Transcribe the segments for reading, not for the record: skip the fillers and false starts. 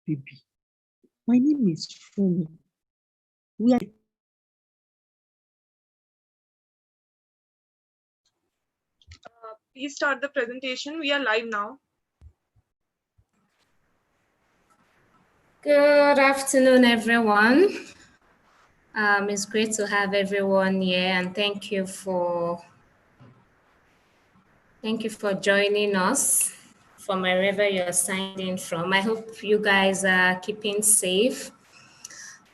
baby. My name is Fumi. We are Please start the presentation. We are live now. Good afternoon, everyone. It's great to have everyone here, and thank you for joining us from wherever you're signed in from. I hope you guys are keeping safe.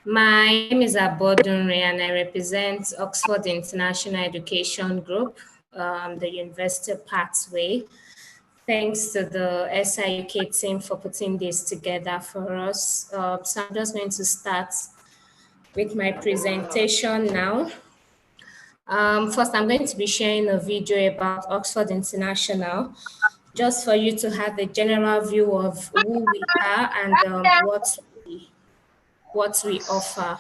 My name is Abodunre, and I represent Oxford International Education Group, the University Pathway. Thanks to the SIUK team for putting this together for us. So I'm just going to start with my presentation now. First, I'm going to be sharing a video about Oxford International, just for you to have a general view of who we are and what we offer.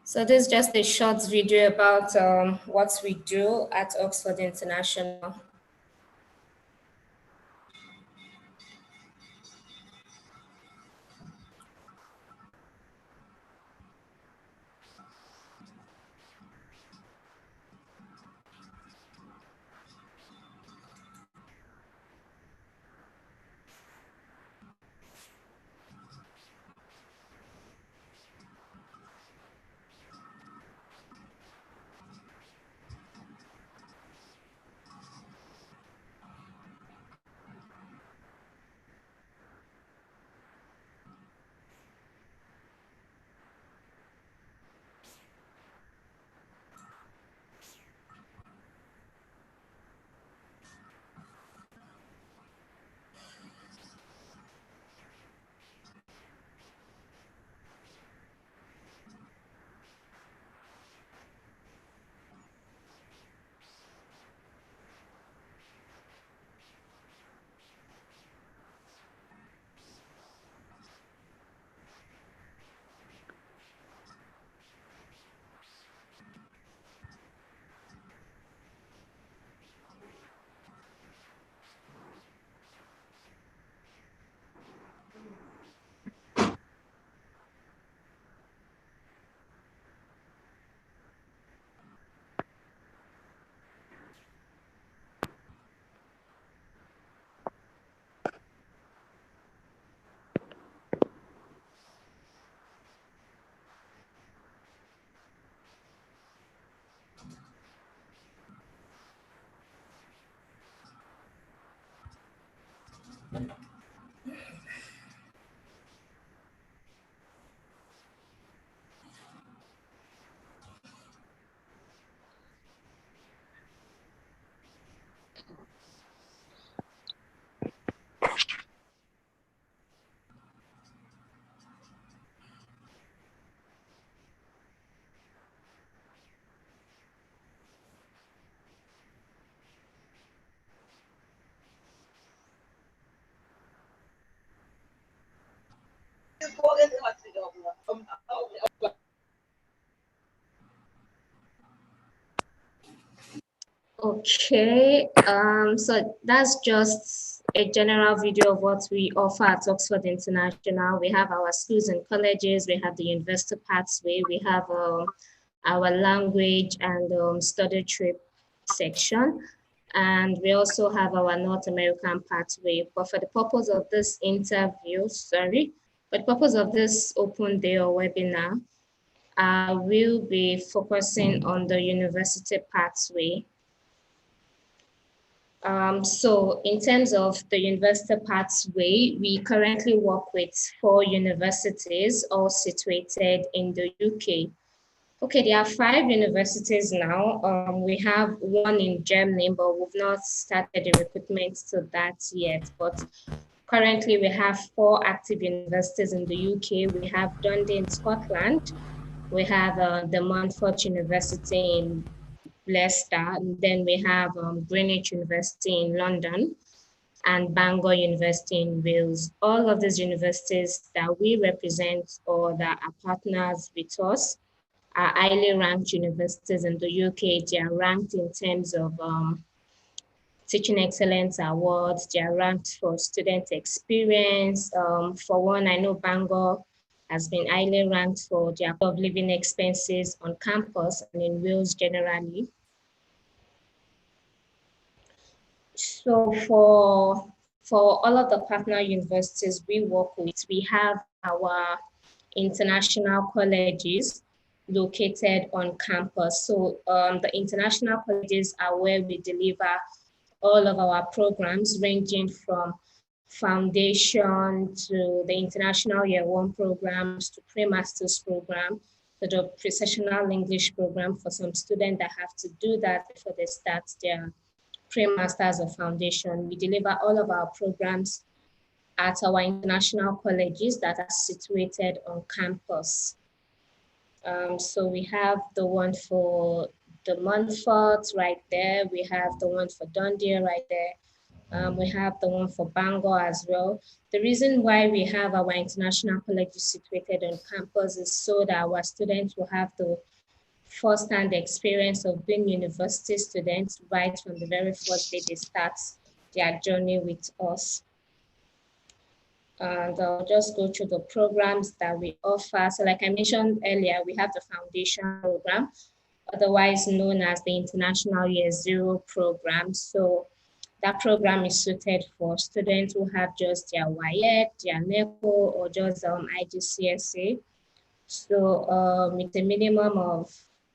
So this is just a short video about what we do at Oxford International. Okay, so that's just a general video of what we offer at Oxford International. We have our schools and colleges, we have the University Pathway, we have our language and study trip section, and we also have our North American Pathway. But for the purpose of this interview, for the purpose of this open day or webinar, we'll be focusing on the University Pathway. So in terms of the University Pathway, we currently work with 4 universities, all situated in the UK. Okay, there are 5 universities now. We have one in Germany, but we've not started the recruitment to that yet. But currently we have 4 active universities in the UK. We have Dundee in Scotland. We have the Montfort University in Leicester, and then we have Greenwich University in London. and Bangor University in Wales. All of these universities that we represent or that are partners with us are highly ranked universities in the UK. They are ranked in terms of Teaching Excellence Awards. They are ranked for student experience. For one, I know Bangor has been highly ranked for their cost of living expenses on campus and in Wales generally. So for all of the partner universities we work with, we have our international colleges located on campus. So the international colleges are where we deliver all of our programs ranging from foundation to the international year one programs to pre-master's program to the pre-sessional English program for some students that have to do that before they start their pre-masters or foundation. We deliver all of our programs at our international colleges that are situated on campus. So we have the one for the Montfort right there. We have the one for Dundee right there. We have the one for Bangor as well. The reason why we have our international colleges situated on campus is so that our students will have the first-hand experience of being university students right from the very first day they start their journey with us. And I'll just go through the programs that we offer. So like I mentioned earlier, we have the foundation program, otherwise known as the International Year Zero program. So that program is suited for students who have just their WAEC, their NECO, or just IGCSE. So with a minimum of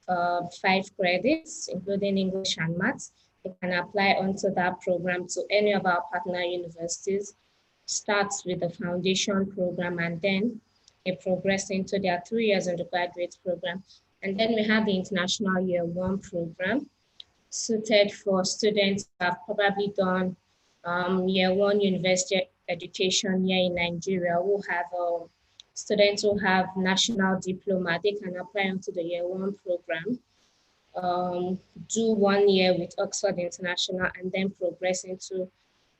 5 credits, including English and Maths, you can apply onto that program to any of our partner universities. Starts with the foundation program and then they progress into their 3 years undergraduate program. And then we have the International Year One program, suited for students who have probably done Year One university education here in Nigeria, who have students who have national diploma. They can apply onto the Year One program, do 1 year with Oxford International, and then progress into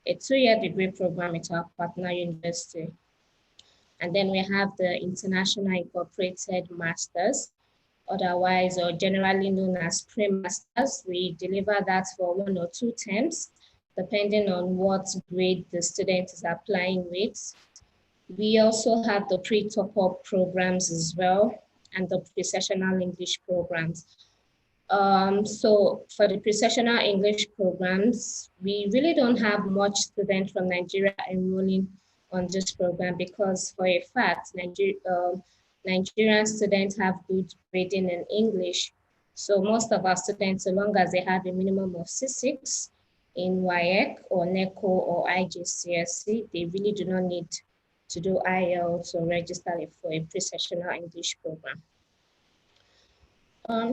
a 2-year degree program at our partner university. And then we have the International Incorporated Masters, otherwise or generally known as pre-masters. We deliver that for 1 or 2 terms, depending on what grade the student is applying with. We also have the pre-top-up programs as well, and the pre-sessional English programs. So for the pre-sessional English programs, we really don't have much students from Nigeria enrolling on this program because for a fact, Nigerian students have good grading in English. So most of our students, so long as they have a minimum of C6 in WAEC or NECO or IGCSE, they really do not need to do IELTS or register for a pre-sessional English program.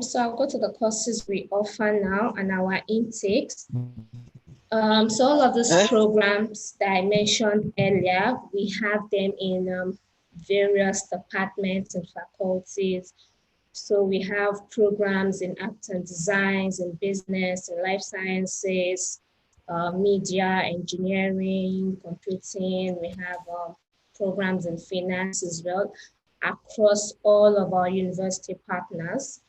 So I'll go to the courses we offer now and our intakes. So all of these programs that I mentioned earlier, we have them in various departments and faculties. So we have programs in art and designs, in business, in life sciences, media, engineering, computing. We have programs in finance as well across all of our university partners.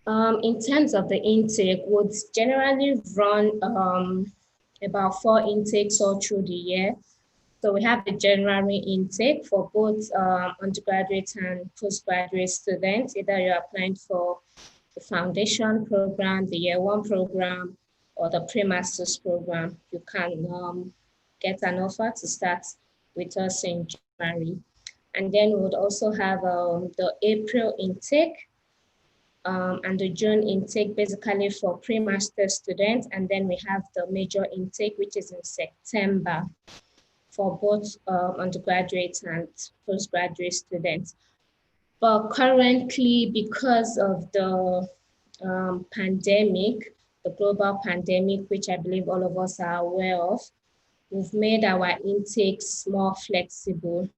In terms of the intake, would generally run about 4 intakes all through the year. So we have the January intake for both undergraduate and postgraduate students. Either you're applying for the foundation program, the year one program, or the pre-master's program. You can get an offer to start with us in January. And then we would also have the April intake and the June intake, basically for pre-master students. And then we have the major intake, which is in September for both undergraduate and postgraduate students. But currently, because of the pandemic, the global pandemic, which I believe all of us are aware of, we've made our intakes more flexible.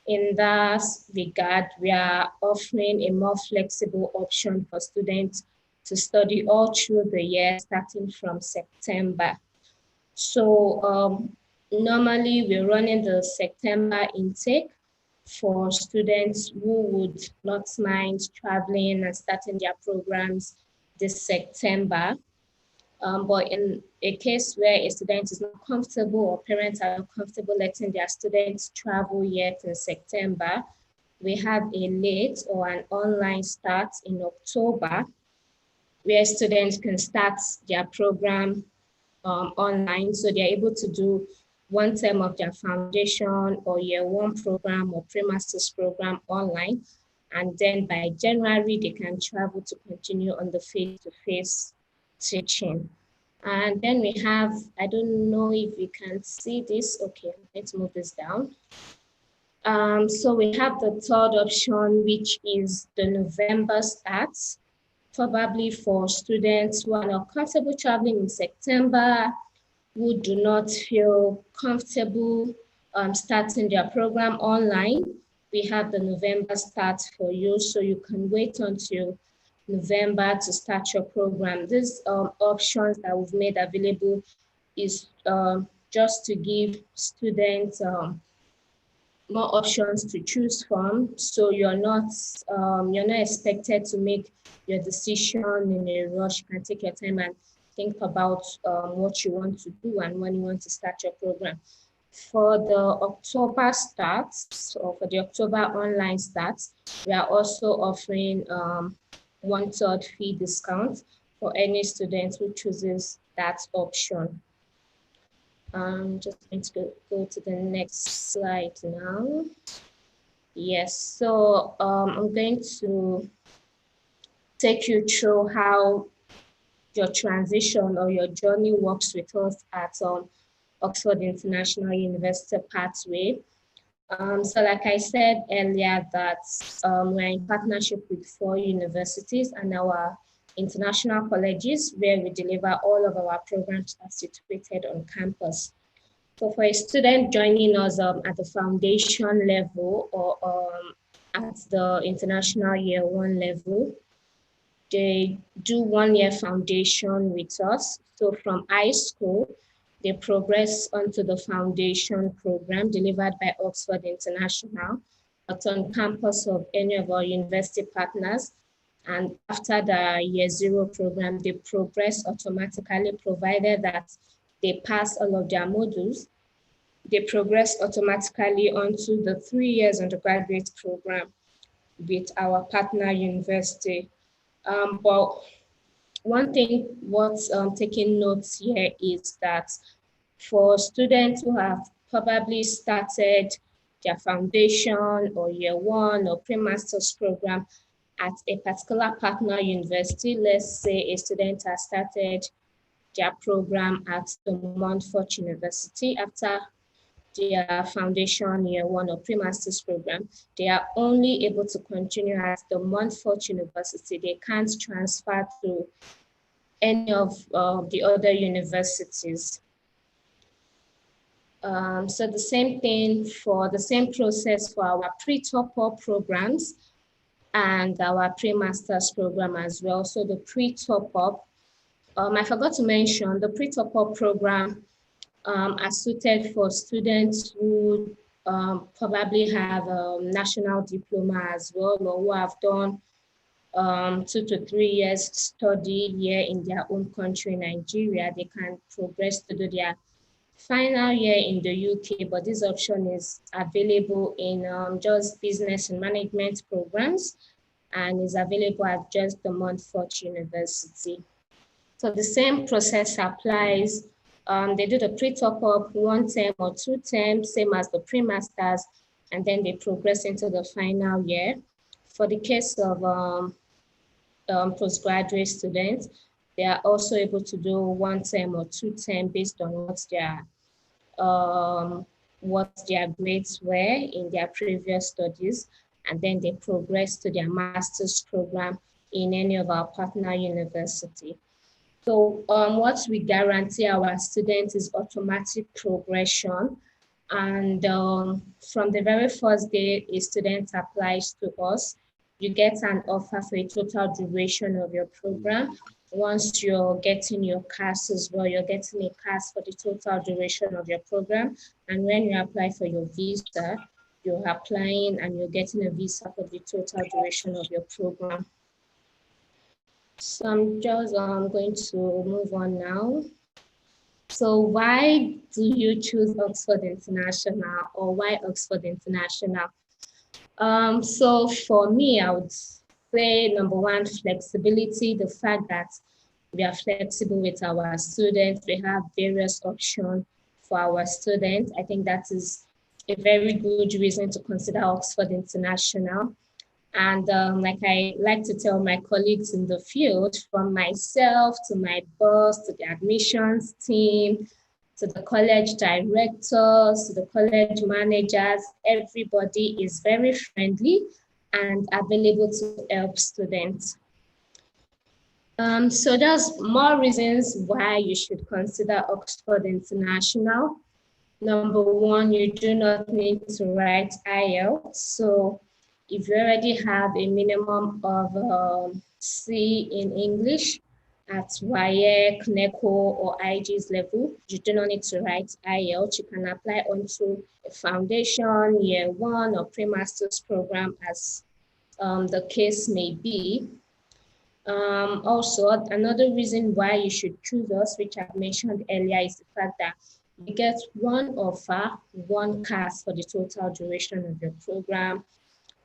In that regard, we are offering a more flexible option for students to study all through the year, starting from September. So Normally, we're running the September intake for students who would not mind traveling and starting their programs this September. But in a case where a student is not comfortable or parents are not comfortable letting their students travel yet in September, we have a late or an online start in October, where students can start their program online. So they're able to do one term of their foundation or year one program or pre-master's program online. And then by January, they can travel to continue on the face-to-face teaching. And then we have, I don't know if you can see this. Okay, let's move this down. So we have the third option, which is the November starts, probably for students who are not comfortable traveling in September, who do not feel comfortable starting their program online. We have the November start for you, so you can wait until November to start your program. These options that we've made available is just to give students more options to choose from. So you're not expected to make your decision in a rush. You can take your time and think about what you want to do and when you want to start your program. For the October starts, or for the October online starts, we are also offering 1/3 fee discount for any student who chooses that option. I'm just going to go to the next slide now. Yes, so I'm going to take you through how your transition or your journey works with us at Oxford International University Pathway. So like I said earlier, that we're in partnership with 4 universities and our international colleges where we deliver all of our programs are situated on campus. So for a student joining us at the foundation level or at the international year 1 level, they do 1 year foundation with us. So from high school, they progress onto the foundation program delivered by Oxford International on campus of any of our university partners. And after the year 0 program, they progress automatically, provided that they pass all of their modules. They progress automatically onto the 3 years undergraduate program with our partner university. But one thing worth taking notes here is that for students who have probably started their foundation or year 1 or pre-master's program at a particular partner university, let's say a student has started their program at the Montfort University after their foundation year 1 or pre-master's program, they are only able to continue at the Montfort University. They can't transfer to any of the other universities. So the same thing for the same process for our pre-top-up programs and our pre-master's program as well. So the pre-top-up, I forgot to mention, the pre-top-up program are suited for students who probably have a national diploma as well, or who have done 2 to 3 years study here in their own country, Nigeria. They can progress to do their final year in the UK, but this option is available in just business and management programs and is available at just the Montfort University. So the same process applies. They do the pre-top-up 1 term or 2 terms, same as the pre-masters, and then they progress into the final year. For the case of postgraduate students, they are also able to do 1 term or 2 term based on what their grades were in their previous studies, and then they progress to their master's program in any of our partner university. So what we guarantee our students is automatic progression. And from the very first day a student applies to us, you get an offer for a total duration of your program once you're getting your CAS as well, you're getting a CAS for the total duration of your program. And when you apply for your visa, you're applying and you're getting a visa for the total duration of your program. So I'm just going to move on now. So why do you choose Oxford International, or why Oxford International? So for me, I would say number one, flexibility, the fact that we are flexible with our students. We have various options for our students. I think that is a very good reason to consider Oxford International. And like I like to tell my colleagues in the field, from myself to my boss, to the admissions team, to the college directors, to the college managers, everybody is very friendly and available to help students. So there's more reasons why you should consider Oxford International. Number one, you do not need to write IELTS. So if you already have a minimum of C in English at WAEC, NECO, or IG's level, you do not need to write IELTS. You can apply onto a foundation, year one, or pre-master's program as the case may be. Also, another reason why you should choose us, which I've mentioned earlier, is the fact that you get one offer, one CAS for the total duration of your program.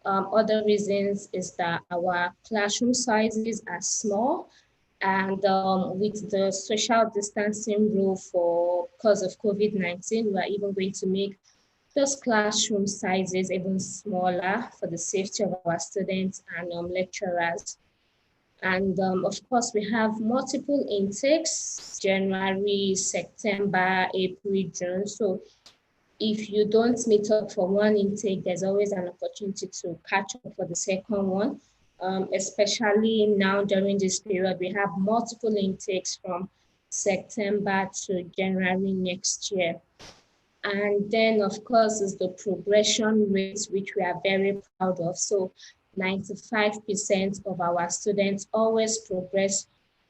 Other reasons is that our classroom sizes are small, and with the social distancing rule because of COVID-19, we are even going to make those classroom sizes even smaller for the safety of our students and lecturers. And of course, we have multiple intakes, January, September, April, June. So if you don't meet up for one intake, there's always an opportunity to catch up for the second one. Especially now during this period, we have multiple intakes from September to January next year. And then, of course, is the progression rate, which we are very proud of. So 95% of our students always progress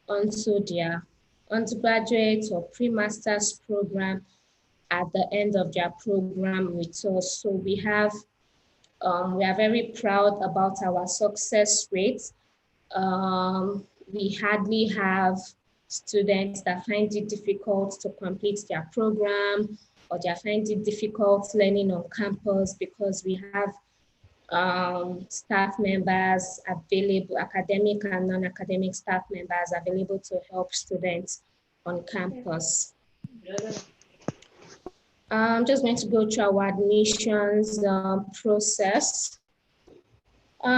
onto their undergraduate or pre-master's program at the end of their program with us. So we are very proud about our success rates. We hardly have students that find it difficult to complete their program, or they find it difficult learning on campus, because we have staff members available, academic and non-academic staff members available to help students on campus. I'm just going to go through our admissions process.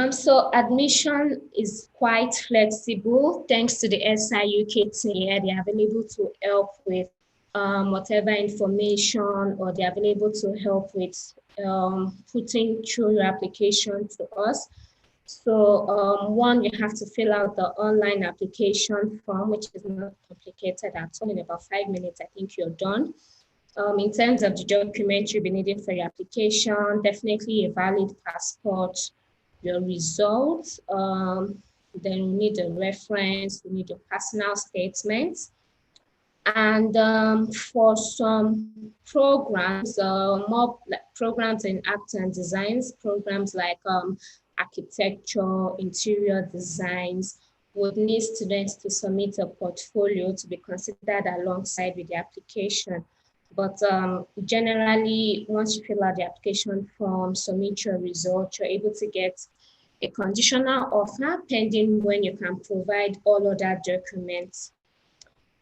So admission is quite flexible thanks to the SIUK team. They are available to help with whatever information, or they're available to help with putting through your application to us. So one, you have to fill out the online application form, which is not complicated at all. In about 5 minutes, I think you're done. In terms of the documents you'll be needing for your application, definitely a valid passport, your results, then we need a reference, we need your personal statements. And for some programs, more like programs in art and designs, programs like architecture, interior designs, would need students to submit a portfolio to be considered alongside with the application. But generally, once you fill out the application form, submit your results, you're able to get a conditional offer pending when you can provide all other documents.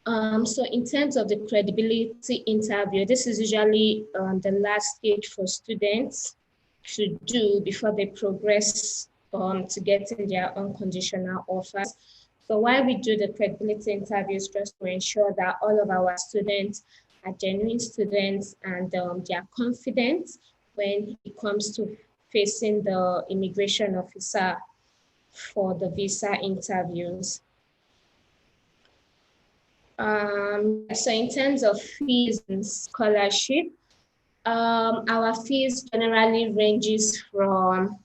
So in terms of the credibility interview, this is usually the last stage for students to do before they progress to getting their unconditional offers. So why we do the credibility interviews, just to ensure that all of our students are genuine students and they are confident when it comes to facing the immigration officer for the visa interviews. So in terms of fees and scholarship, our fees generally ranges from,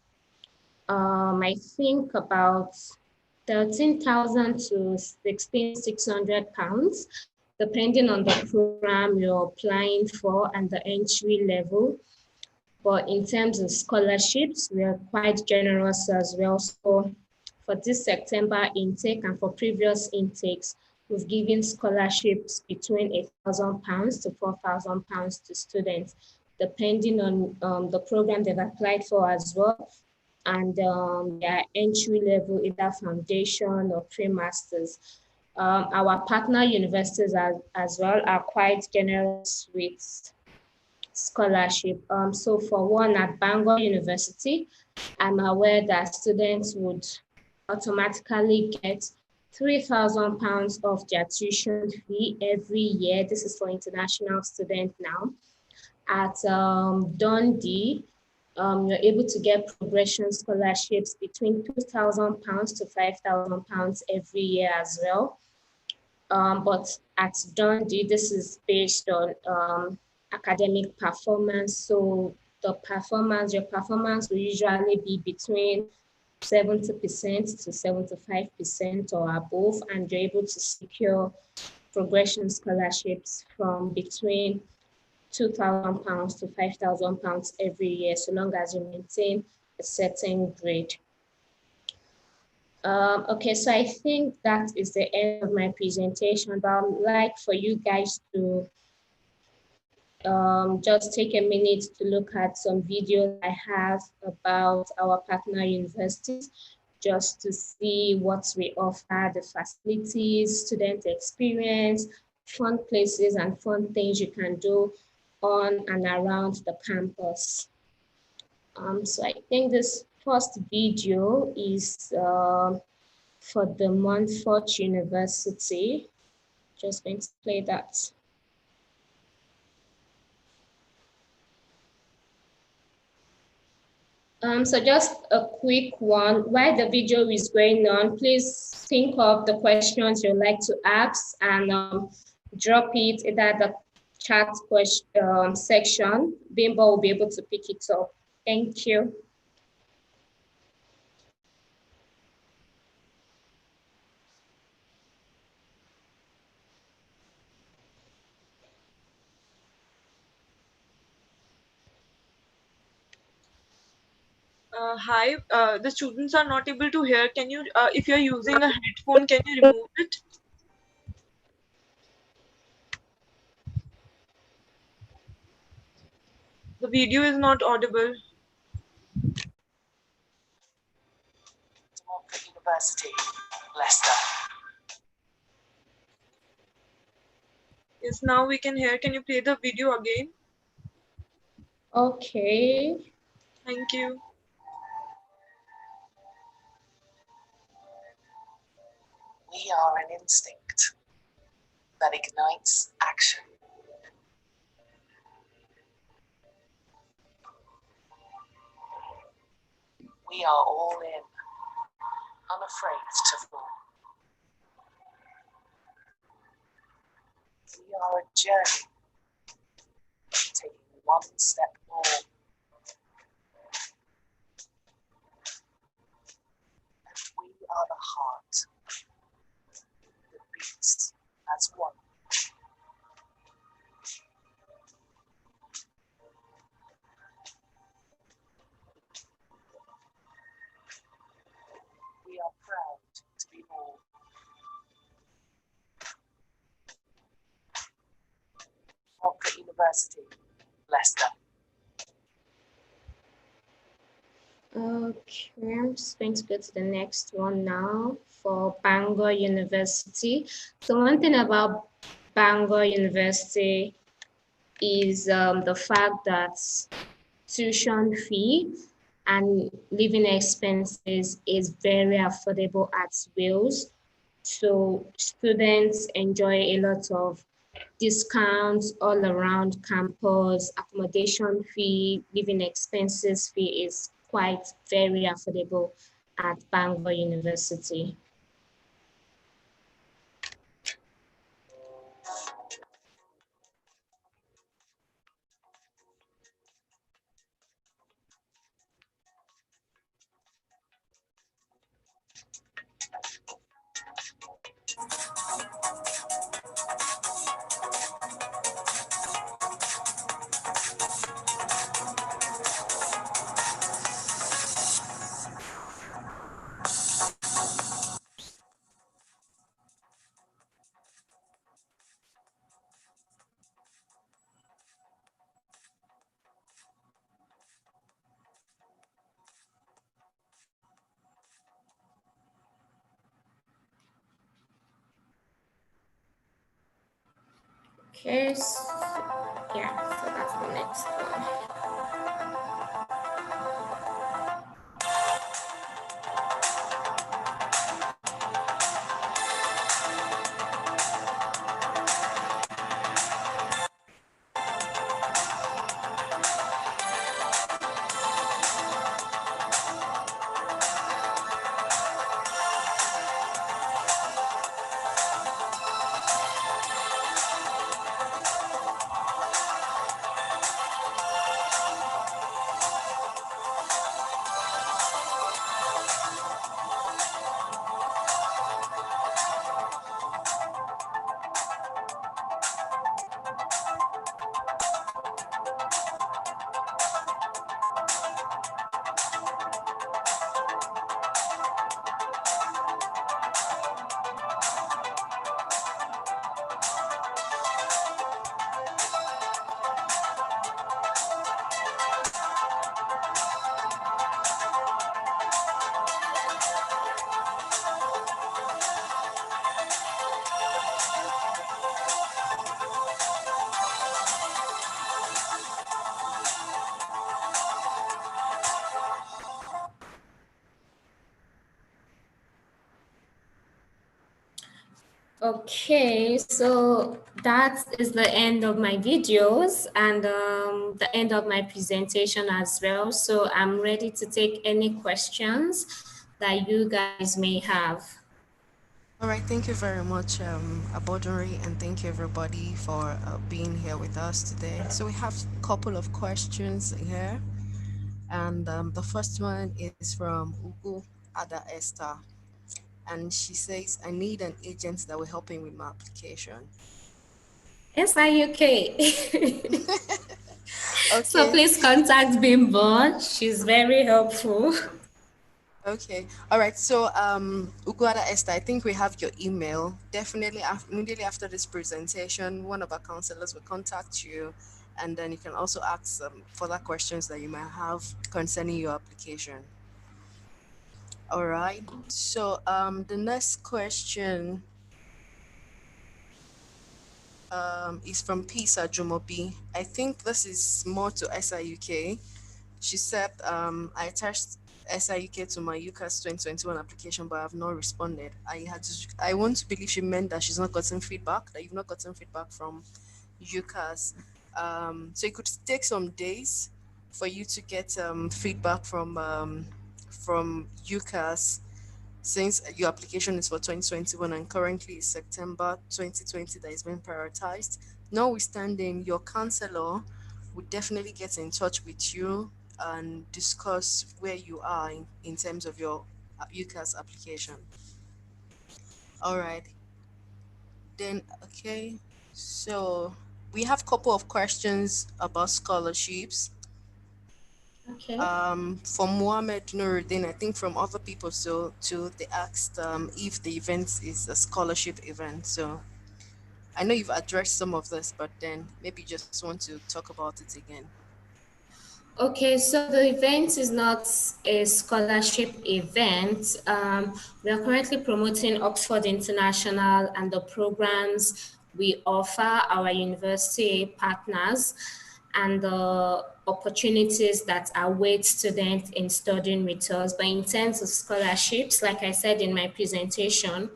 I think about 13,000 to 16,600 pounds, depending on the program you're applying for and the entry level. But in terms of scholarships, we are quite generous as well. So for this September intake and for previous intakes, we've given scholarships between £8,000 to £4,000 to students, depending on the program they've applied for as well, and their entry level, either foundation or pre-masters. Our partner universities as well are quite generous with scholarship. So for one, at Bangor University, I'm aware that students would automatically get £3,000 of their tuition fee every year. This is for international students now. At Dundee, you're able to get progression scholarships between £2,000 to £5,000 every year as well. But at Dundee, this is based on academic performance. So your performance will usually be between 70% to 75% or above, and you're able to secure progression scholarships from between £2,000 to £5,000 every year, so long as you maintain a certain grade. Okay, so I think that is the end of my presentation, but I'd like for you guys to just take a minute to look at some videos I have about our partner universities, just to see what we offer, the facilities, student experience, fun places and fun things you can do on and around the campus. So I think this first video is for the Montfort University. Just going to play that. So just a quick one. While the video is going on, please think of the questions you'd like to ask and drop it either the chat question section. Bimbo will be able to pick it up. Thank you. Hi, the students are not able to hear. Can you, if you're using a headphone, can you remove it? The video is not audible. University, Leicester. Yes, now we can hear. Can you play the video again? Okay. Thank you. We are an instinct that ignites action. We are all in, unafraid to fall. We are a journey, taking one step more. And we are the heart that beats as one. We are proud to be all. Montfort University, Leicester. Okay, I'm just going to go to the next one now for Bangor University. So one thing about Bangor University is the fact that tuition fee and living expenses is very affordable at Wales. So students enjoy a lot of discounts all around campus. Accommodation fee, living expenses fee is quite very affordable at Bangor University. Okay, yeah, so that's the next one. Okay, so that is the end of my videos and the end of my presentation as well. So I'm ready to take any questions that you guys may have. All right, thank you very much, Abodori, and thank you everybody for being here with us today. So we have a couple of questions here, and the first one is from Ugu Ada Esther, and she says, "I need an agent that will help me with my application." SIUK. So Okay. please contact Bimbo. She's very helpful. Okay. All right. So, Uguada Esther, I think we have your email. Definitely, immediately after this presentation, one of our counselors will contact you, and then you can also ask further questions that you might have concerning your application. All right. So, the next question is from Pisa Jumobi. I think this is more to SIUK. She said, I attached SIUK to my UCAS 2021 application, but I have not responded. I want to believe she meant that she's not gotten feedback, that you've not gotten feedback from UCAS. So it could take some days for you to get feedback from UCAS, since your application is for 2021 and currently it's September 2020 that is being prioritized. Notwithstanding, your counselor would definitely get in touch with you and discuss where you are in terms of your UCAS application. All right. Then, okay. So we have a couple of questions about scholarships. Okay. From Mohammed Nuruddin, I think from other people so too, they asked if the event is a scholarship event. So I know you've addressed some of this, but then maybe you just want to talk about it again. Okay, so the event is not a scholarship event. We are currently promoting Oxford International and the programs we offer our university partners and the opportunities that await students in studying with us. But in terms of scholarships, like I said in my presentation,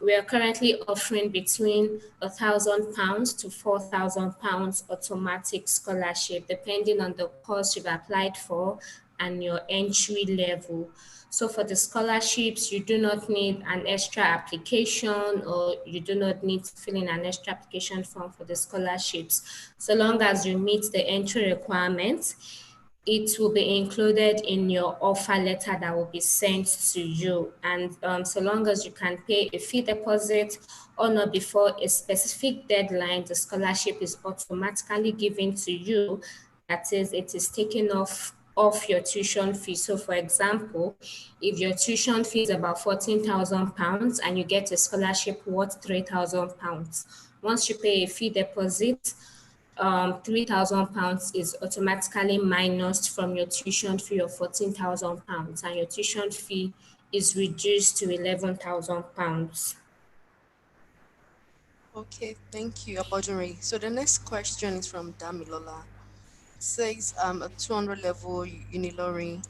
we are currently offering between £1,000 to £4,000 automatic scholarship, depending on the course you've applied for and your entry level. So for the scholarships, you do not need an extra application or you do not need to fill in an extra application form for the scholarships. So long as you meet the entry requirements, it will be included in your offer letter that will be sent to you. And so long as you can pay a fee deposit or not before a specific deadline, the scholarship is automatically given to you. That is, it is taken off your tuition fee. So for example, if your tuition fee is about £14,000 and you get a scholarship worth £3,000, once you pay a fee deposit, £3,000 is automatically minused from your tuition fee of £14,000, and your tuition fee is reduced to £11,000. Okay, thank you, Abodunri. So the next question is from Damilola. It says a 200 level Unilori.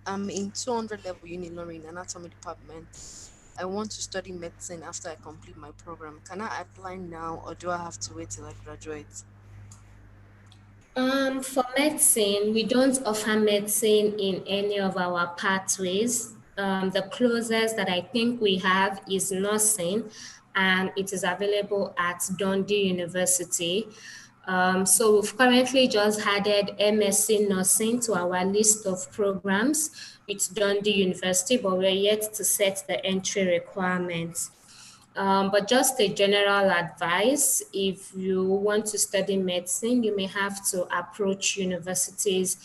I'm in 200 level Unilori in anatomy department. I want to study medicine after I complete my program. Can I apply now or do I have to wait till I graduate? For medicine, we don't offer medicine in any of our pathways. The closest that I think we have is nursing, and it is available at Dundee University. So we've currently just added MSc Nursing to our list of programs with Dundee University, but we're yet to set the entry requirements. But just a general advice, if you want to study medicine, you may have to approach universities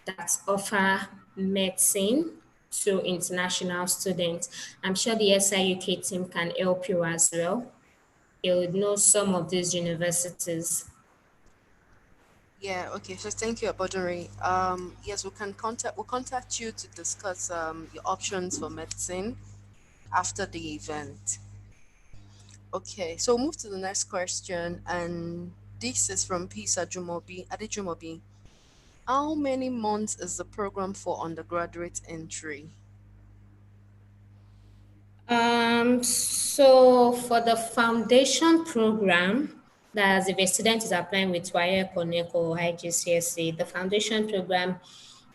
that offer medicine to international students. I'm sure the SIUK team can help you as well. They would know some of these universities. Yeah, okay. So thank you, Abodunri. Yes, we'll contact you to discuss your options for medicine after the event. Okay, so we'll move to the next question, and this is from Pisa Jumobi, Adejumobi. How many months is the program for undergraduate entry? So for the foundation program, that's if a student is applying with WIRE, CONECO, or IGCSE, the foundation program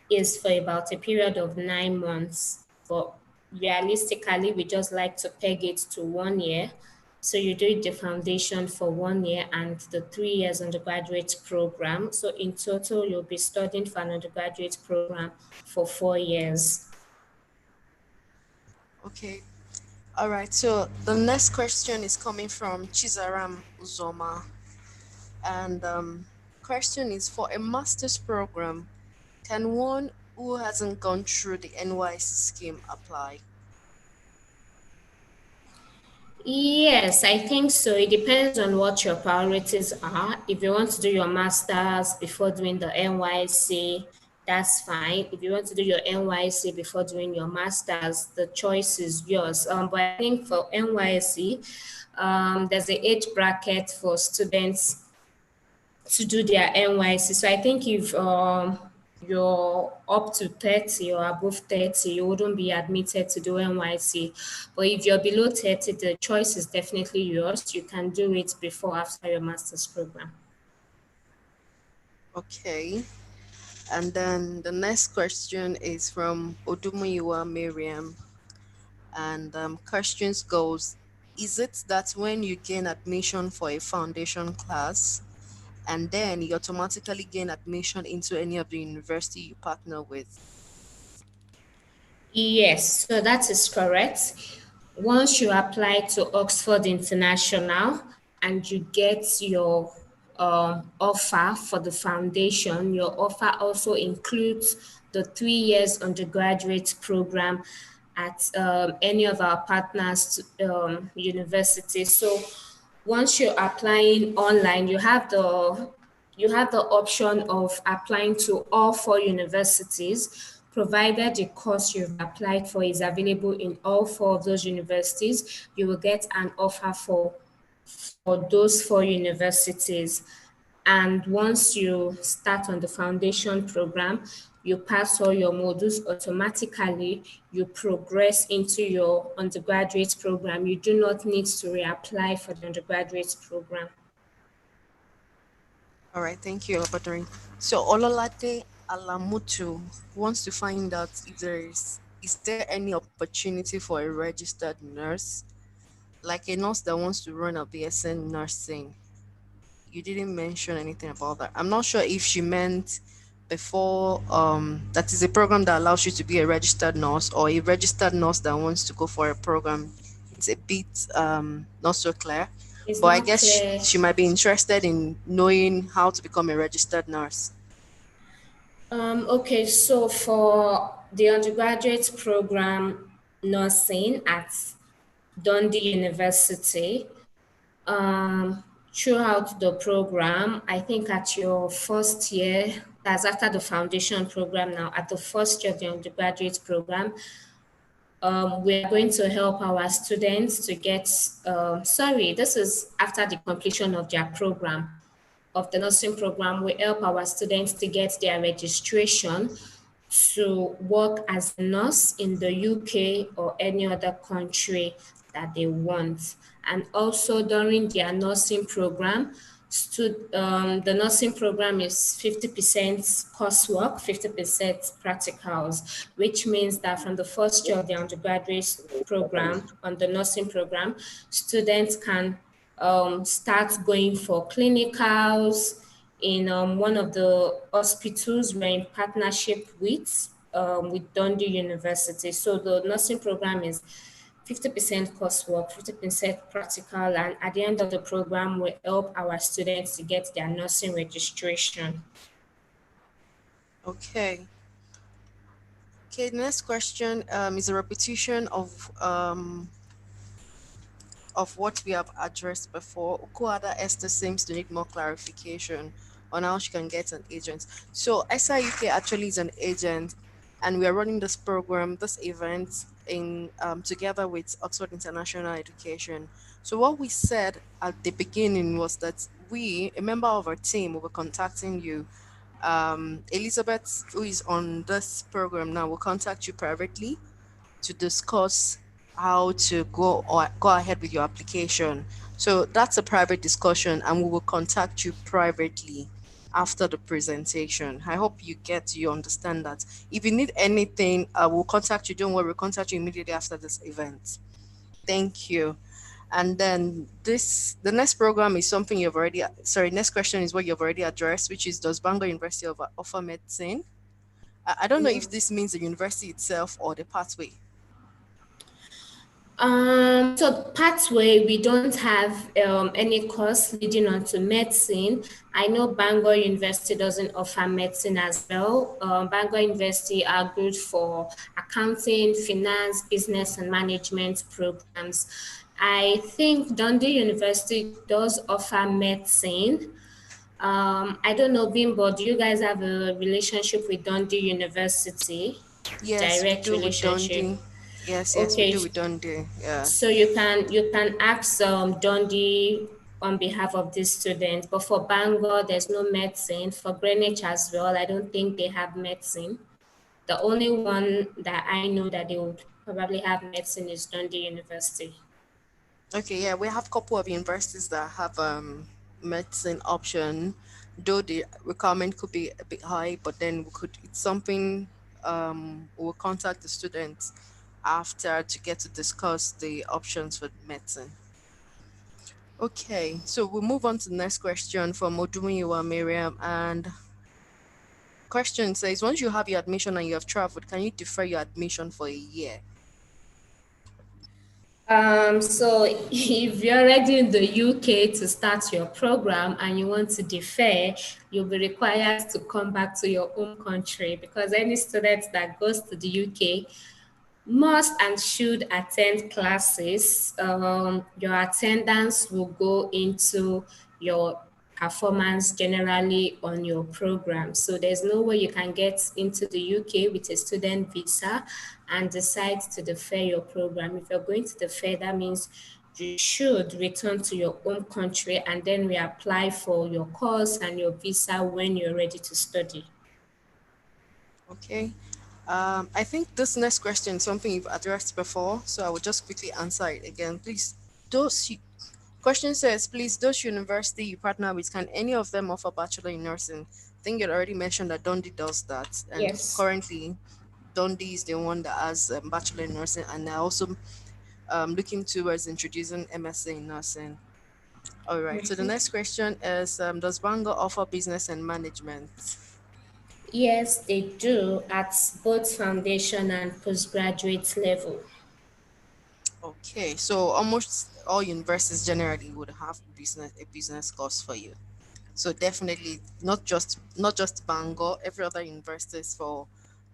is for about a period of 9 months. But realistically, we just like to peg it to 1 year. So you do the foundation for 1 year and the 3 years undergraduate program. So in total, you'll be studying for an undergraduate program for 4 years. Okay, all right. So the next question is coming from Chizaram Uzoma, and question is for a master's program, can one who hasn't gone through the NYC scheme apply? Yes, I think so. It depends on what your priorities are. If you want to do your master's before doing the NYC, that's fine. If you want to do your NYC before doing your master's, the choice is yours. But I think for NYC, there's an age bracket for students to do their NYC. So I think if you're up to 30 or above 30, you wouldn't be admitted to do NYC. But if you're below 30, the choice is definitely yours. You can do it before, after your master's program. Okay. And then the next question is from Odumuyiwa Miriam. And questions goes, is it that when you gain admission for a foundation class and then you automatically gain admission into any of the university you partner with? Yes, so that is correct. Once you apply to Oxford International and you get your offer for the foundation, your offer also includes the 3 years undergraduate program at any of our partners universities. So once you're applying online, you have the option of applying to all 4 universities, provided the course you've applied for is available in all 4 of those universities. You will get an offer for those 4 universities. And once you start on the foundation program, you pass all your modules automatically, you progress into your undergraduate program. You do not need to reapply for the undergraduate program. All right, thank you, Abadari. So Ololade Alamutu wants to find out if is there any opportunity for a registered nurse, like a nurse that wants to run a BSN nursing. You didn't mention anything about that. I'm not sure if she meant before that is a program that allows you to be a registered nurse or a registered nurse that wants to go for a program. It's a bit not so clear. It's But I not guess clear. she might be interested in knowing how to become a registered nurse. Okay, so for the undergraduate program nursing at Dundee University, throughout the program, I think at your first year, that's after the foundation program now, at the first year of the undergraduate program, we are going to help our students to get, this is after the completion of their program, of the nursing program. We help our students to get their registration to work as a nurse in the UK or any other country that they want. And also during their nursing program, the nursing program is 50% coursework, 50% practicals, which means that from the first year of the undergraduate program, on the nursing program, students can start going for clinicals in one of the hospitals we're in partnership with Dundee University. So the nursing program is 50% coursework, 50% practical, and at the end of the program, we help our students to get their nursing registration. Okay. Okay, the next question is a repetition of what we have addressed before. Ukuada Esther seems to need more clarification on how she can get an agent. So SIUK actually is an agent, and we are running this program, this event in together with Oxford International Education. So what we said at the beginning was that we, a member of our team, will be contacting you. Elizabeth, who is on this program now, will contact you privately to discuss how to go ahead with your application. So that's a private discussion, and we will contact you privately after the presentation. I hope you understand that. If you need anything, I will contact you. Don't worry, we'll contact you immediately after this event. Thank you. And then the next program is something you've already, sorry, next question is what you've already addressed, which is, does Bangor University offer medicine? I don't know if this means the university itself or the pathway. So pathway, we don't have any course leading on to medicine. I know Bangor University doesn't offer medicine as well. Bangor University are good for accounting, finance, business, and management programs. I think Dundee University does offer medicine. I don't know, Bimbo, do you guys have a relationship with Dundee University? Yes, we Direct do with relationship? Dundee. Yes, we Okay, do with Dundee. Yeah. so you can ask Dundee on behalf of this student, but for Bangor, there's no medicine. For Greenwich as well, I don't think they have medicine. The only one that I know that they would probably have medicine is Dundee University. Okay, yeah, we have a couple of universities that have medicine option, though the requirement could be a bit high, but then it's something we'll contact the students after to get to discuss the options for medicine. Okay, so we'll move on to the next question from Odumiwa Miriam. And question says, once you have your admission and you have traveled, can you defer your admission for a year? So if you're already in the UK to start your program and you want to defer, you'll be required to come back to your home country, because any student that goes to the UK must and should attend classes. Your attendance will go into your performance generally on your program. So there's no way you can get into the UK with a student visa and decide to defer your program. If you're going to defer, that means you should return to your home country and then reapply for your course and your visa when you're ready to study. Okay. I think this next question is something you've addressed before, so I will just quickly answer it again. Please, question says, please, those university you partner with, can any of them offer bachelor in nursing? I think you already mentioned that Dundee does that, and Yes. currently Dundee is the one that has bachelor in nursing, and they're also looking towards introducing MSc in nursing. All right. So the next question is, does Bangor offer business and management? Yes, they do at both foundation and postgraduate level. Okay, so almost all universities generally would have a business course for you. So definitely not just Bangor, every other universities for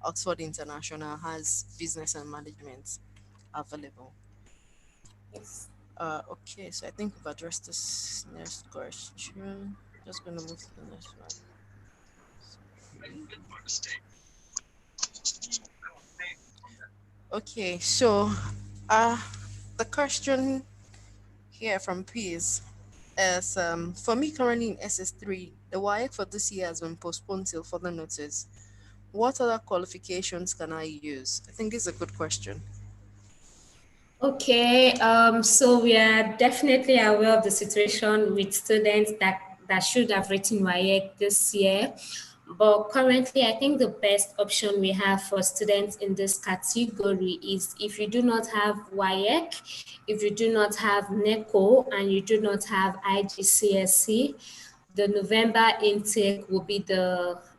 Oxford International has business and management available. Yes. Okay, so I think we've addressed this next question. Just gonna move to the next one. Sorry. Okay, so the question here from Piers is for me currently in SS3, the WIAC for this year has been postponed till further notice. What other qualifications can I use? I think this is a good question. Okay, so we are definitely aware of the situation with students that should have written WAEC this year. But currently, I think the best option we have for students in this category is if you do not have WAEC, if you do not have NECO, and you do not have IGCSE, the November intake will be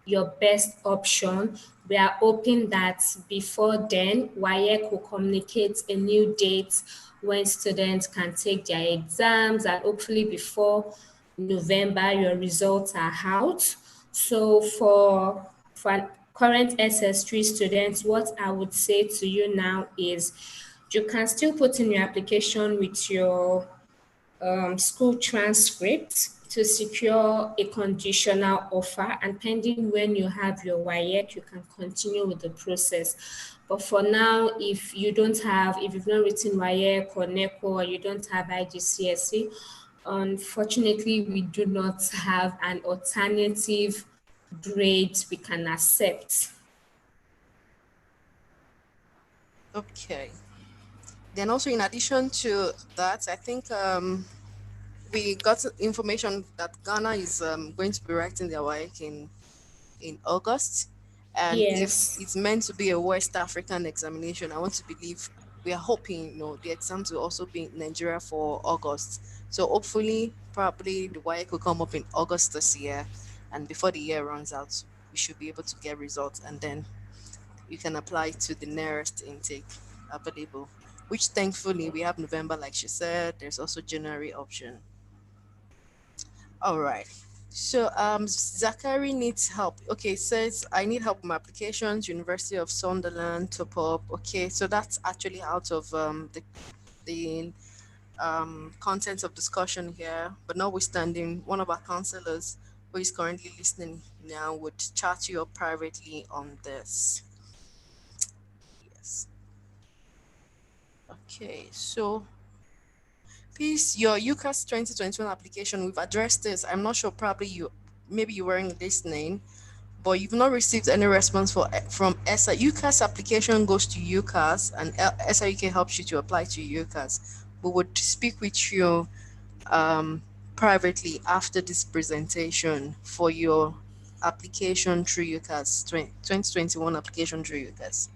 your best option. We are hoping that before then, WAEC will communicate a new date when students can take their exams, and hopefully before November, your results are out. So for current SS3 students, what I would say to you now is you can still put in your application with your school transcript to secure a conditional offer, and pending when you have your WAEC, you can continue with the process. But for now, if you've not written WAEC or NECO, or you don't have IGCSE, unfortunately, we do not have an alternative grade we can accept. Okay. Then also in addition to that, I think we got information that Ghana is going to be writing their WAEC in August. And if Yes. it's meant to be a West African examination, I want to believe we are hoping, the exams will also be in Nigeria for August. So hopefully, probably the WAEC will come up in August this year. And before the year runs out, we should be able to get results. And then you can apply to the nearest intake available, which thankfully we have November, like she said. There's also January option. All right. So Zachary needs help. Okay, says I need help with my applications, University of Sunderland, top up. Okay, so that's actually out of the content of discussion here. But notwithstanding, one of our counselors who is currently listening now would chat you up privately on this. Yes. Okay, so please, your UCAS 2021 application, we've addressed this. I'm not sure, probably maybe you weren't listening, but you've not received any response from ESA. UCAS application goes to UCAS, and SIUK helps you to apply to UCAS. We would speak with you privately after this presentation for your application through UCAS, 2021 application through UCAS.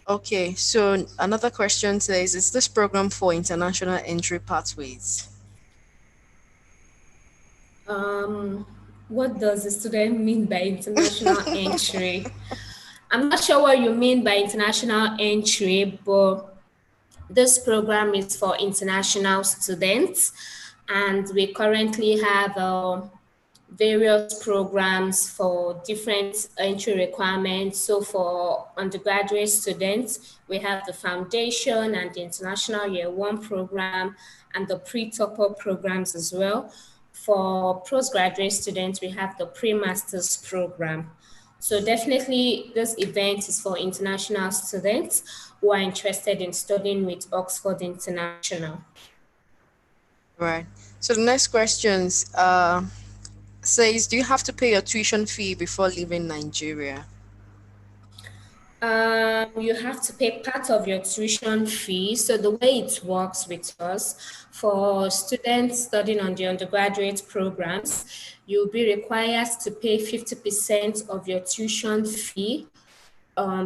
Okay, so another question says, is this program for international entry pathways? What does the student mean by international entry? I'm not sure what you mean by international entry, but this program is for international students, and we currently have various programs for different entry requirements. So for undergraduate students, we have the foundation and the international year one program and the pre-top-up programs as well. For postgraduate students, we have the pre-master's program. So definitely this event is for international students who are interested in studying with Oxford International. Right. So the next questions says, do you have to pay your tuition fee before leaving Nigeria? You have to pay part of your tuition fee. So the way it works with us, for students studying on the undergraduate programs, you'll be required to pay 50% of your tuition fee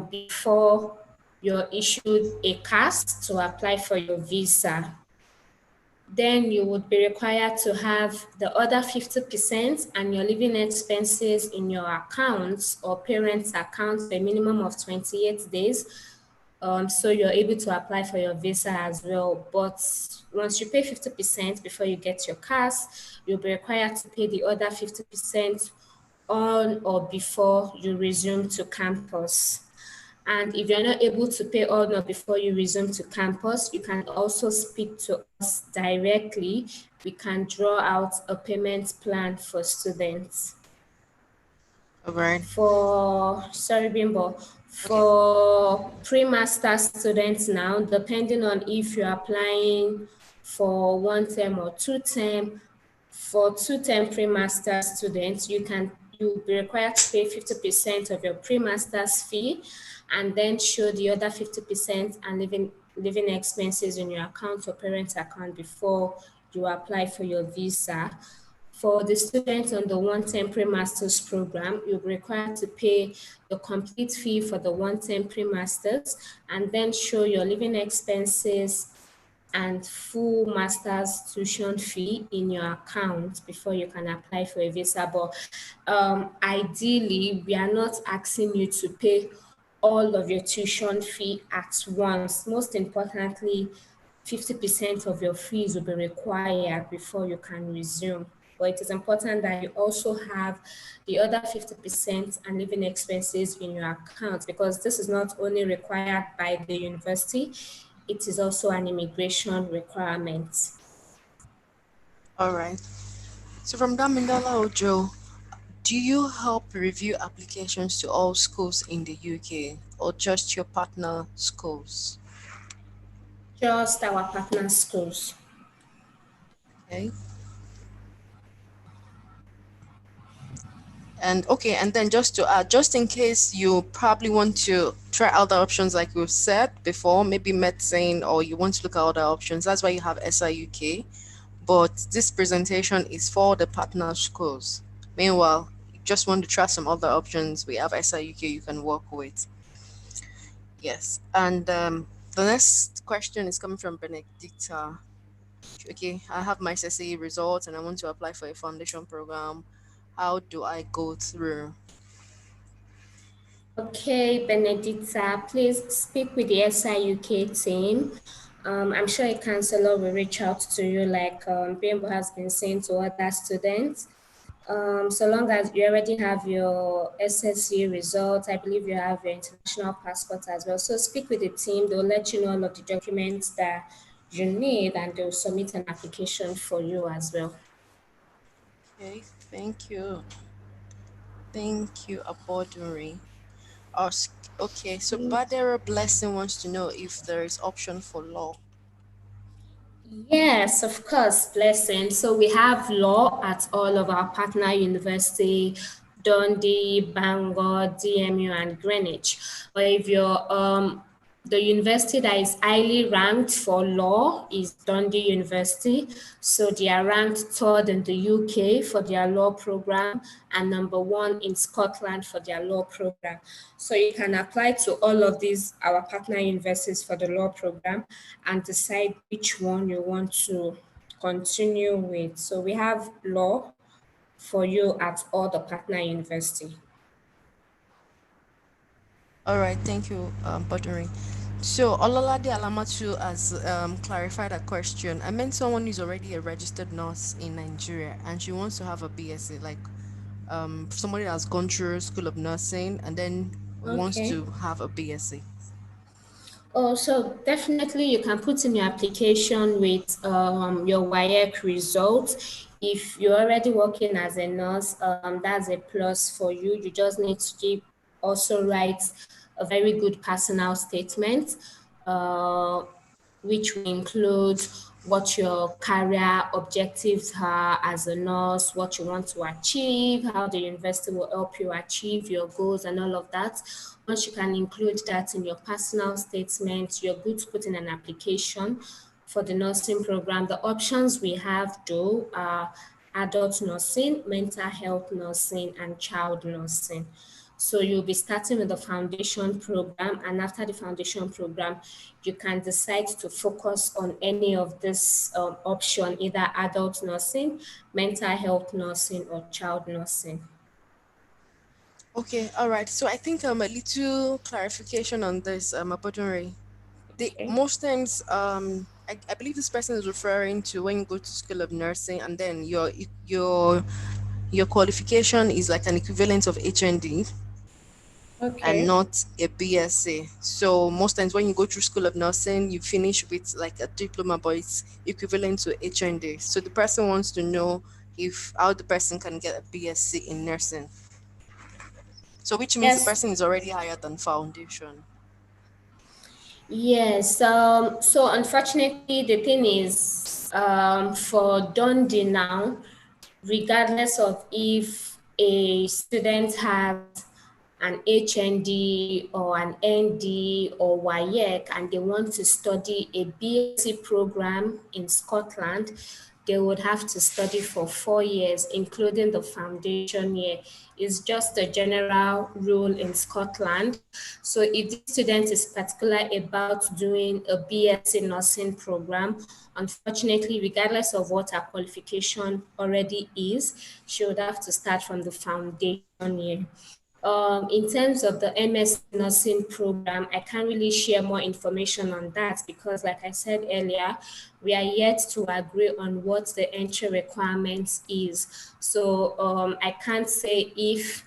before you're issued a CAS to apply for your visa. Then you would be required to have the other 50% and your living expenses in your accounts or parents' accounts for a minimum of 28 days. So you're able to apply for your visa as well. But once you pay 50% before you get your CAS, you'll be required to pay the other 50% on or before you resume to campus. And if you're not able to pay on or before you resume to campus, you can also speak to us directly. We can draw out a payment plan for students. All right. Sorry, Bimbo, For pre-master students now, depending on if you're applying for 1 term or 2 term, for 2 term pre-master students, you'll be required to pay 50% of your pre-master's fee and then show the other 50% and living expenses in your account or parent account before you apply for your visa. For the students on the 1 term pre-masters program, you'll be required to pay the complete fee for the 1 term pre-masters and then show your living expenses and full master's tuition fee in your account before you can apply for a visa. But ideally, we are not asking you to pay all of your tuition fee at once. Most importantly, 50% of your fees will be required before you can resume. But it is important that you also have the other 50% and living expenses in your account, because this is not only required by the university, it is also an immigration requirement. All right. So from Damindala Ojo, do you help review applications to all schools in the UK or just your partner schools? Just our partner schools. Okay. And then just to add, just in case you probably want to try other options like we've said before, maybe medicine, or you want to look at other options, that's why you have SIUK. But this presentation is for the partner schools. Meanwhile, you just want to try some other options, we have SIUK you can work with. Yes. And the next question is coming from Benedicta. Okay, I have my SSA results and I want to apply for a foundation program. How do I go through? Okay, Benedicta, please speak with the SIUK team. I'm sure a counselor will reach out to you like Bimbo has been saying to other students. So long as you already have your SSC results, I believe you have your international passport as well. So speak with the team, they'll let you know all of the documents that you need and they'll submit an application for you as well. Okay, thank you. Thank you, Aboduri. Okay, so Badera Blessing wants to know if there is option for law. Yes, of course, blessing. So we have law at all of our partner university, Dundee, Bangor, DMU, and Greenwich. But if you're the university that is highly ranked for law is Dundee University. So they are ranked third in the UK for their law program and number 1 in Scotland for their law program. So you can apply to all of these, our partner universities for the law program and decide which one you want to continue with. So we have law for you at all the partner university. All right, thank you, Baduri. So Olalade Alamatu has clarified a question. I meant someone who's already a registered nurse in Nigeria and she wants to have a BSc, like somebody that's gone through School of Nursing and then wants Okay. to have a BSc. Oh, so definitely you can put in your application with your WAEC results. If you're already working as a nurse, that's a plus for you. You just need to also write a very good personal statement, which will include what your career objectives are as a nurse, what you want to achieve, how the university will help you achieve your goals and all of that. Once you can include that in your personal statement, you're good to put in an application for the nursing program. The options we have though are adult nursing, mental health nursing, and child nursing. So you'll be starting with the foundation program, and after the foundation program, you can decide to focus on any of this option, either adult nursing, mental health nursing, or child nursing. Okay, all right. So I think a little clarification on this, Aboduri. Okay. Most times, I believe this person is referring to when you go to School of Nursing and then your qualification is like an equivalent of HND and Okay. not a BSc. So most times when you go through School of Nursing, you finish with like a diploma, but it's equivalent to HND. So the person wants to know if how the person can get a BSc in nursing. So which means the Yes. person is already higher than foundation. Is foundation. Yes. So unfortunately, the thing is, for Dundee now, regardless of if a student has an HND or an ND or WAEC and they want to study a BSc program in Scotland, they would have to study for 4 years, including the foundation year. It's just a general rule in Scotland. So if this student is particular about doing a BSc nursing program, unfortunately, regardless of what her qualification already is, she would have to start from the foundation year. In terms of the MS nursing program, I can't really share more information on that because, like I said earlier, we are yet to agree on what the entry requirements is. So I can't say if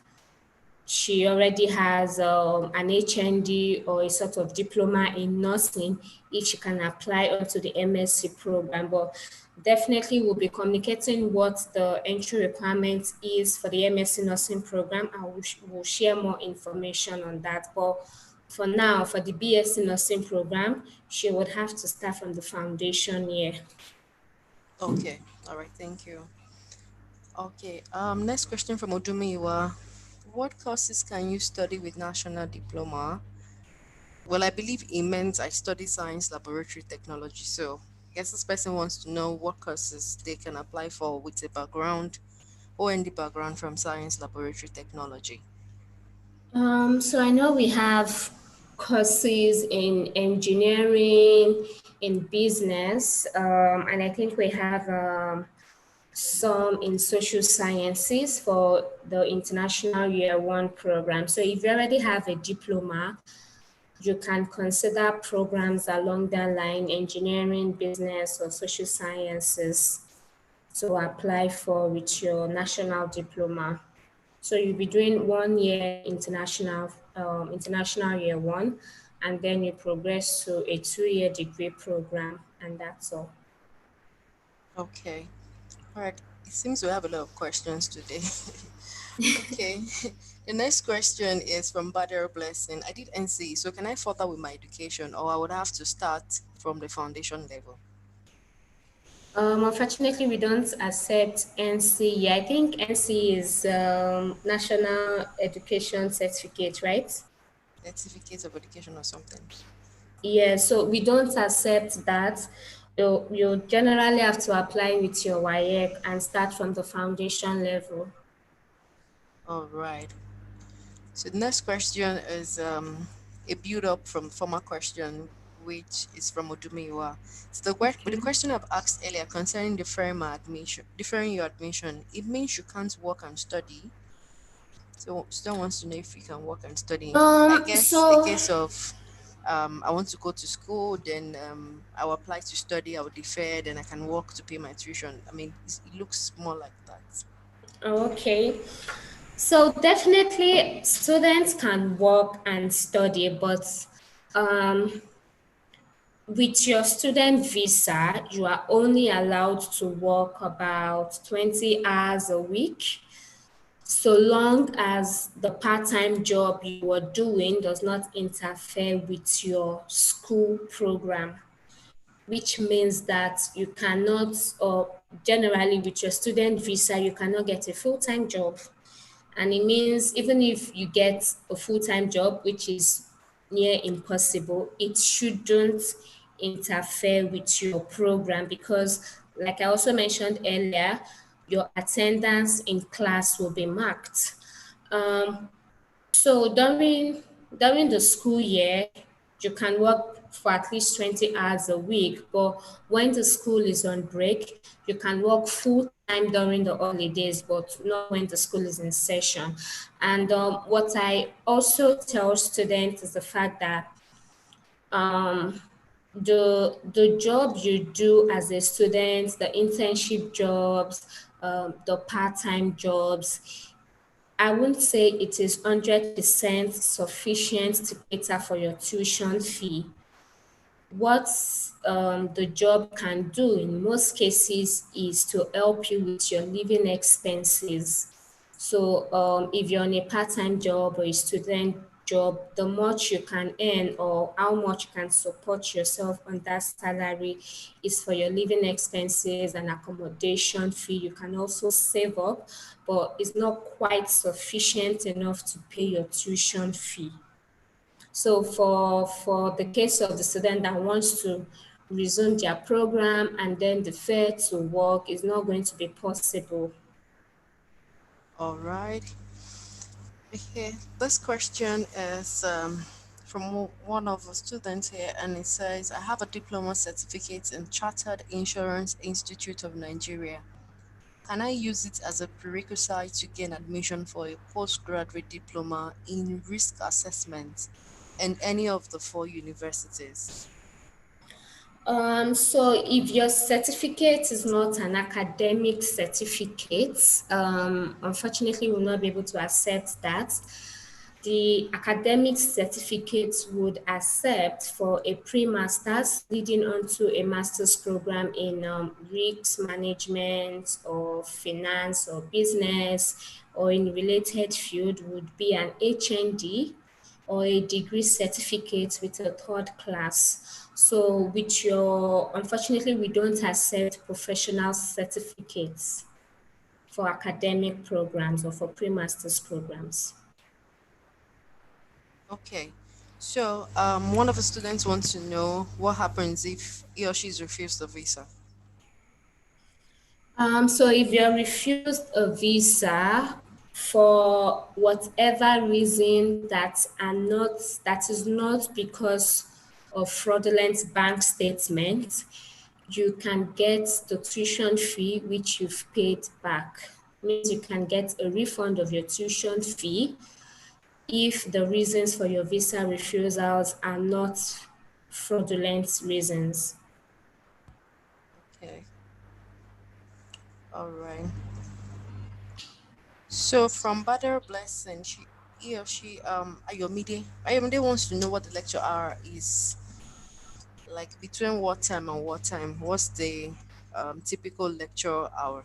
she already has an HND or a sort of diploma in nursing, if she can apply onto the MSc program. But definitely we'll be communicating what the entry requirement is for the MSc nursing program, and we'll share more information on that. But for now, for the BSc nursing program, she would have to start from the foundation year. Okay. All right. Thank you. Okay. Next question from Odumiwa. What courses can you study with national diploma? Well, I believe it meant I study science laboratory technology. So I guess this person wants to know what courses they can apply for with a background, OND background from science laboratory technology. So I know we have courses in engineering, in business, and I think we have some in social sciences for the International Year One program. So if you already have a diploma, you can consider programs along that line, engineering, business, or social sciences to apply for with your national diploma. So you'll be doing 1 year international year one, and then you progress to a 2-year degree program, and that's all. Okay. All right. It seems we have a lot of questions today. Okay. The next question is from Bader Blessing. I did NC, so can I further with my education or I would have to start from the foundation level? Unfortunately, we don't accept NC. I think NC is National Education Certificate, right? Certificate of education or something. Yeah, so we don't accept that. You generally have to apply with your WAEC and start from the foundation level. All right. So the next question is a build up from former question, which is from Odumiwa. So the question I've asked earlier concerning deferring your admission, it means you can't work and study. So student wants to know if you can work and study. I guess a So case of I want to go to school, then I'll apply to study, I'll defer, then I can work to pay my tuition. I mean, it looks more like that. okay. So definitely students can work and study, but um, with your student visa, you are only allowed to work about 20 hours a week, so long as the part-time job you are doing does not interfere with your school program, which means that you cannot, or generally with your student visa, you cannot get a full-time job. And it means even if you get a full-time job, which is near impossible, it shouldn't interfere with your program because, like I also mentioned earlier, your attendance in class will be marked. Um, so during the school year, you can work for at least 20 hours a week, but when the school is on break, you can work full time during the holidays, but not when the school is in session. And what I also tell students is the fact that um, the job you do as a student, the internship jobs, the part-time jobs, I wouldn't say it is 100% sufficient to cater for your tuition fee. What the job can do in most cases is to help you with your living expenses. So if you're on a part-time job or a student job, the much you can earn or how much you can support yourself on that salary is for your living expenses and accommodation fee. You can also save up, but it's not quite sufficient enough to pay your tuition fee. So for the case of the student that wants to resume their program and then defer to work, is not going to be possible. All right. Okay, this question is from one of the students here, and it says, I have a diploma certificate in Chartered Insurance Institute of Nigeria. Can I use it as a prerequisite to gain admission for a postgraduate diploma in risk assessment in any of the four universities? So if your certificate is not an academic certificate, unfortunately, we will not be able to accept that. The academic certificate would accept for a pre-master's leading on to a master's program in risk management or finance or business or in related field would be an HND or a degree certificate with a third class. So with your, unfortunately, we don't accept professional certificates for academic programs or for pre-master's programs. Okay. So, one of the students wants to know what happens if he or she is refused a visa. So if you're refused a visa for whatever reason that is not because of fraudulent bank statements, you can get the tuition fee which you've paid back. Means you can get a refund of your tuition fee if the reasons for your visa refusals are not fraudulent reasons. Okay. All right. So from Badr Blessing, he or she, Ayomide wants to know what the lecture hour is. Like between what time and what time? What's the typical lecture hour?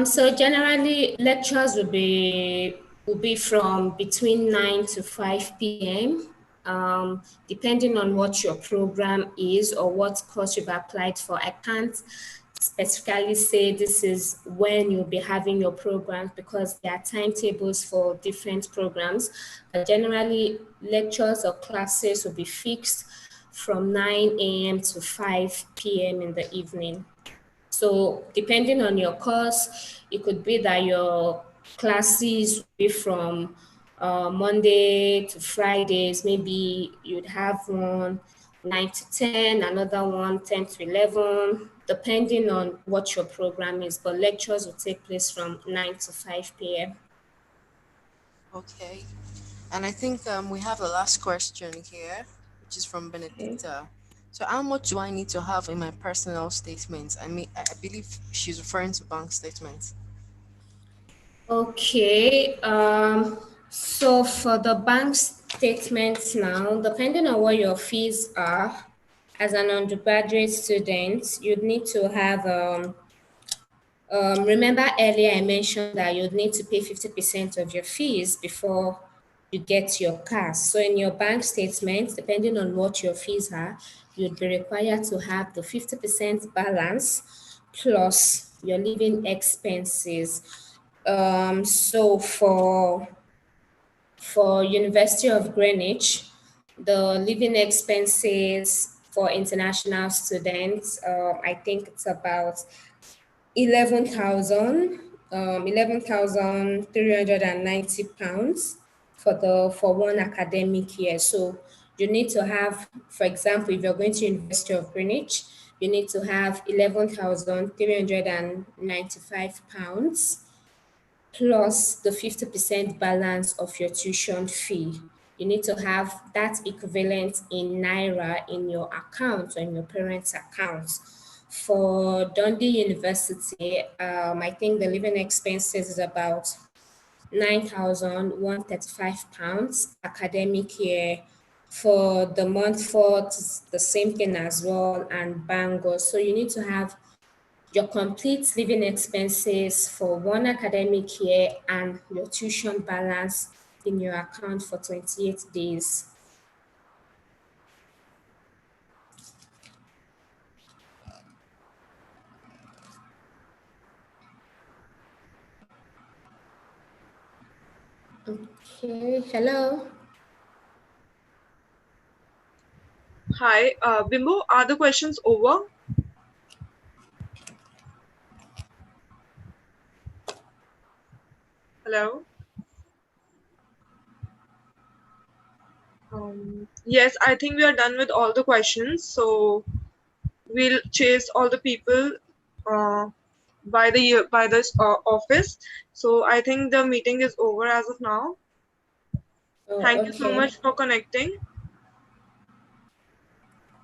So generally, lectures will be from between 9 to 5 p.m. Depending on what your program is or what course you've applied for. I can't specifically say this is when you'll be having your programs because there are timetables for different programs. But generally, lectures or classes will be fixed from 9 a.m. to 5 p.m. in the evening. So depending on your course, it could be that your classes will be from Monday to Fridays. Maybe you'd have one 9 to 10, another one 10 to 11, depending on what your program is. But lectures will take place from 9 to 5 p.m. Okay. And I think we have the last question here, which is from Okay. Benedicta. So how much do I need to have in my personal statements? I mean, I believe she's referring to bank statements. Okay, so for the bank statements now, depending on what your fees are, as an undergraduate student, you'd need to have, remember earlier I mentioned that you'd need to pay 50% of your fees before you get your CAS. So in your bank statement, depending on what your fees are, you'd be required to have the 50% balance plus your living expenses. So for University of Greenwich, the living expenses for international students, I think it's about 11,390 pounds for one academic year. So you need to have, for example, if you're going to University of Greenwich, you need to have 11,395 pounds plus the 50% balance of your tuition fee. You need to have that equivalent in Naira in your account or in your parents' accounts. For Dundee University, I think the living expenses is about £9,135 academic year. For the month for the same thing as well and Bangor. So you need to have your complete living expenses for 1 academic year, and your tuition balance in your account for 28 days. Okay, hello. Hi, Bimbo, are the questions over? Hello? Yes, I think we are done with all the questions. So we'll chase all the people by this office. So I think the meeting is over as of now. Oh, Thank you so okay. much for connecting.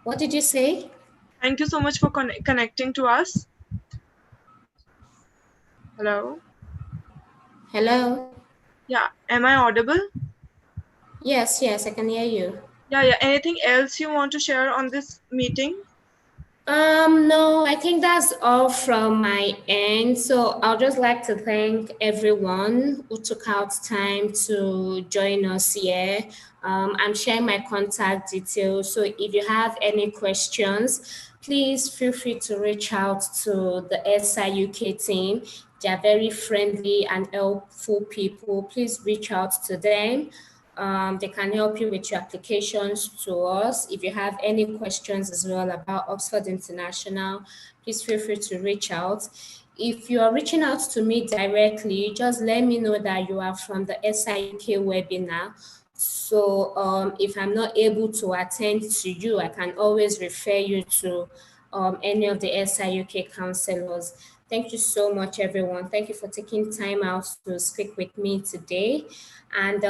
What did you say? Thank you so much for connecting to us. Hello? Hello? Yeah, am I audible? Yes, yes, I can hear you. Yeah. Anything else you want to share on this meeting? No, I think that's all from my end. So I'll just like to thank everyone who took out time to join us here. I'm sharing my contact details. So if you have any questions, please feel free to reach out to the SIUK team. They are very friendly and helpful people. Please reach out to them. They can help you with your applications to us. If you have any questions as well about Oxford International, please feel free to reach out. If you are reaching out to me directly, just let me know that you are from the SIUK webinar. So if I'm not able to attend to you, I can always refer you to any of the SIUK counselors. Thank you so much, everyone. Thank you for taking time out to speak with me today. And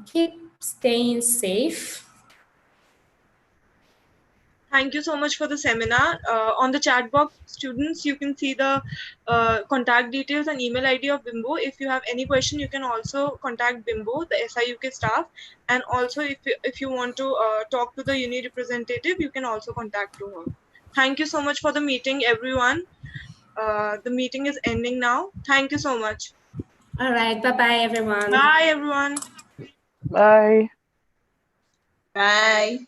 keep staying safe. Thank you so much for the seminar. On the chat box, students, you can see the contact details and email ID of Bimbo. If you have any question, you can also contact Bimbo, the SIUK staff. And also, if you want to talk to the uni representative, you can also contact to her. Thank you so much for the meeting, everyone. The meeting is ending now. Thank you so much. All right. Bye-bye, everyone. Bye, everyone. Bye. Bye.